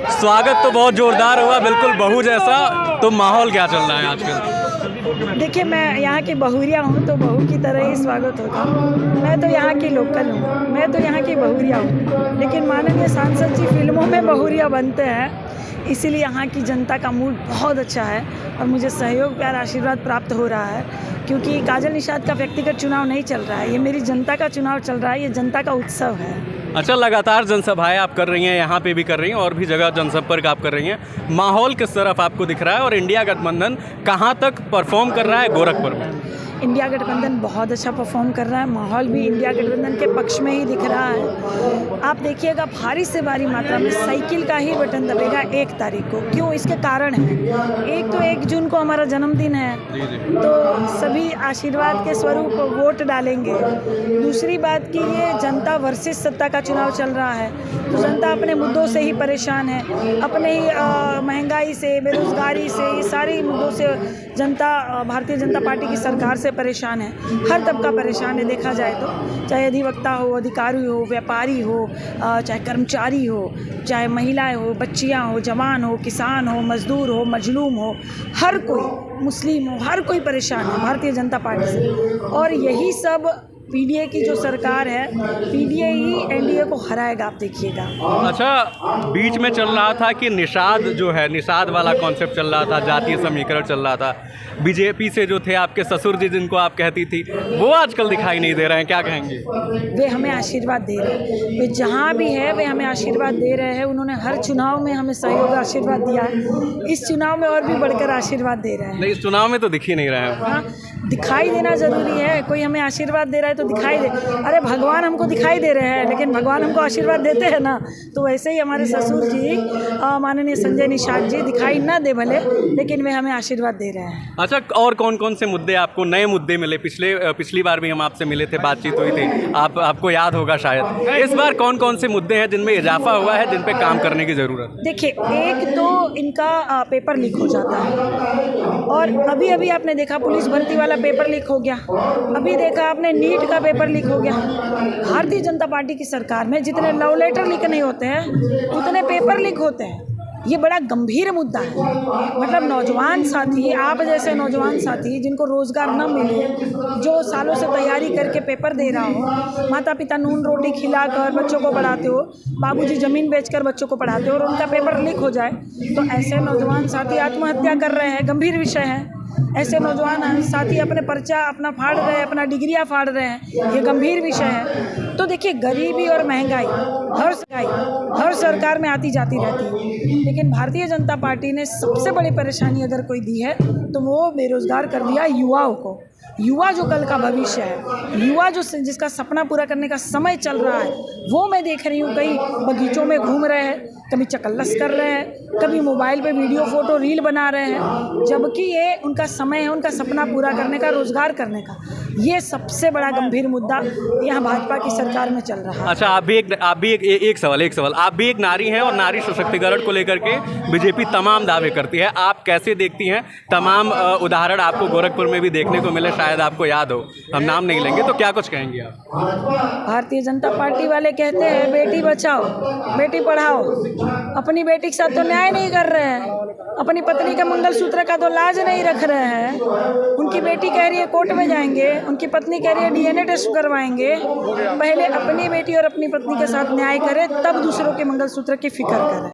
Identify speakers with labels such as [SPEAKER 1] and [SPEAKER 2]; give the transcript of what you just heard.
[SPEAKER 1] स्वागत तो बहुत जोरदार हुआ, बिल्कुल बहू जैसा। तो माहौल क्या चल रहा है आजकल?
[SPEAKER 2] देखिए, मैं यहाँ की बहुरिया हूँ तो बहू की तरह ही स्वागत होगा। मैं तो यहाँ की लोकल हूँ, मैं तो यहाँ की बहुरिया हूँ, लेकिन माननीय सांसद जी फिल्मों में बहुरिया बनते हैं, इसीलिए यहाँ की जनता का मूड बहुत अच्छा है और मुझे सहयोग प्यार आशीर्वाद प्राप्त हो रहा है, क्योंकि काजल निषाद का व्यक्तिगत चुनाव नहीं चल रहा है, ये मेरी जनता का चुनाव चल रहा है, ये जनता का उत्सव है।
[SPEAKER 1] अच्छा, लगातार जनसभाएं आप कर रही हैं, यहाँ पे भी कर रही हैं और भी जगह जनसंपर्क आप कर रही हैं। माहौल किस तरफ आपको दिख रहा है और इंडिया गठबंधन कहाँ तक परफॉर्म कर रहा है गोरखपुर में?
[SPEAKER 2] इंडिया गठबंधन बहुत अच्छा परफॉर्म कर रहा है, माहौल भी इंडिया गठबंधन के पक्ष में ही दिख रहा है। आप देखिएगा, भारी से भारी मात्रा में साइकिल का ही बटन दबेगा 1 तारीख को। क्यों? इसके कारण है, एक तो 1 जून को हमारा जन्मदिन है, तो सभी आशीर्वाद के स्वरूप वोट डालेंगे। दूसरी बात कि ये जनता वर्सेस सत्ता का चुनाव चल रहा है, तो जनता अपने मुद्दों से ही परेशान है, अपने ही महंगाई से, बेरोजगारी से, ये सारे मुद्दों से जनता भारतीय जनता पार्टी की सरकार से परेशान है। हर तबका परेशान है देखा जाए तो, चाहे अधिवक्ता हो, अधिकारी हो, व्यापारी हो, चाहे कर्मचारी हो, चाहे महिलाएं हो, बच्चियां हो, जवान हो, किसान हो, मजदूर हो, मजलूम हो, हर कोई, मुस्लिम हो, हर कोई परेशान है भारतीय जनता पार्टी से। और यही सब पीडीए की जो सरकार है, पीडीए ही एनडीए को हराएगा, आप देखिएगा।
[SPEAKER 1] अच्छा, बीच में चल रहा था कि निषाद जो है, निषाद वाला कॉन्सेप्ट चल रहा था, जातीय समीकरण चल रहा था। बीजेपी से जो थे आपके ससुर जी, जिनको आप कहती थी, वो आजकल दिखाई नहीं दे रहे हैं, क्या कहेंगे?
[SPEAKER 2] वे हमें आशीर्वाद दे रहे हैं, वे जहाँ भी है वे हमें आशीर्वाद दे रहे हैं। उन्होंने हर चुनाव में हमें सहयोग आशीर्वाद दिया है, इस चुनाव में और भी बढ़कर आशीर्वाद दे रहे हैं।
[SPEAKER 1] नहीं, इस चुनाव में तो दिख ही नहीं रहे हैं।
[SPEAKER 2] हाँ, दिखाई देना ज़रूरी है। कोई हमें आशीर्वाद दे रहा है तो दिखाई दे। अरे भगवान हमको दिखाई दे रहे हैं, लेकिन भगवान हमको आशीर्वाद देते हैं ना। तो वैसे ही हमारे ससुर जी, माननीय संजय निषाद जी, दिखाई ना दे भले, लेकिन वे हमें आशीर्वाद दे रहे हैं।
[SPEAKER 1] अच्छा, और कौन कौन से मुद्दे आपको, नए मुद्दे मिले? पिछली बार भी हम आपसे मिले थे, बातचीत हुई थी, आपको याद होगा शायद। इस बार कौन कौन से मुद्दे हैं जिनमें इजाफा हुआ है, जिन पे काम करने की ज़रूरत है?
[SPEAKER 2] देखिए, एक तो इनका पेपर लीक हो जाता है, और अभी अभी आपने देखा पुलिस भर्ती वाला पेपर लीक हो गया, अभी देखा आपने नीट का पेपर लीक हो गया। भारतीय जनता पार्टी की सरकार में जितने लव लेटर लीक नहीं होते हैं, उतने पेपर लीक होते हैं। ये बड़ा गंभीर मुद्दा है। मतलब नौजवान साथी, आप जैसे नौजवान साथी जिनको रोज़गार न मिले, जो सालों से तैयारी करके पेपर दे रहा हो, माता पिता नून रोटी खिलाकर बच्चों को पढ़ाते हो, बाबूजी ज़मीन बेचकर बच्चों को पढ़ाते हो, और उनका पेपर लीक हो जाए तो ऐसे नौजवान साथी आत्महत्या कर रहे हैं। गंभीर विषय है। ऐसे नौजवान साथी अपने पर्चा अपना फाड़ रहे हैं, अपना डिग्रियां फाड़ रहे हैं, ये गंभीर विषय है। तो देखिए, गरीबी और महंगाई हर सरकार में आती जाती रहती है, लेकिन भारतीय जनता पार्टी ने सबसे बड़ी परेशानी अगर कोई दी है तो वो बेरोजगार कर दिया युवाओं को। युवा जो कल का भविष्य है, युवा जो जिसका सपना पूरा करने का समय चल रहा है, वो मैं देख रही हूँ कई बगीचों में घूम रहे हैं, कभी चकल्लस कर रहे हैं, कभी मोबाइल पे वीडियो फोटो रील बना रहे हैं, जबकि ये उनका समय है उनका सपना पूरा करने का, रोजगार करने का। ये सबसे बड़ा गंभीर मुद्दा यहाँ भाजपा की सरकार में चल रहा है।
[SPEAKER 1] अच्छा, आप भी एक सवाल, आप भी एक नारी हैं और नारी सशक्तिकरण को लेकर के बीजेपी तमाम दावे करती है। आप कैसे देखती हैं? तमाम उदाहरण आपको गोरखपुर में भी देखने को मिले, शायद आपको याद हो, हम नाम नहीं लेंगे, तो क्या कुछ कहेंगे आप?
[SPEAKER 2] भारतीय जनता पार्टी वाले कहते हैं बेटी बचाओ बेटी पढ़ाओ, अपनी बेटी के साथ तो न्याय नहीं कर रहे हैं, अपनी पत्नी का मंगलसूत्र का तो लाज नहीं रख रहे हैं। उनकी बेटी कह रही है कोर्ट में जाएंगे, उनकी पत्नी कह रही है डीएनए टेस्ट करवाएंगे। पहले अपनी बेटी और अपनी पत्नी के साथ न्याय करें, तब दूसरों के मंगलसूत्र की फिक्र करें।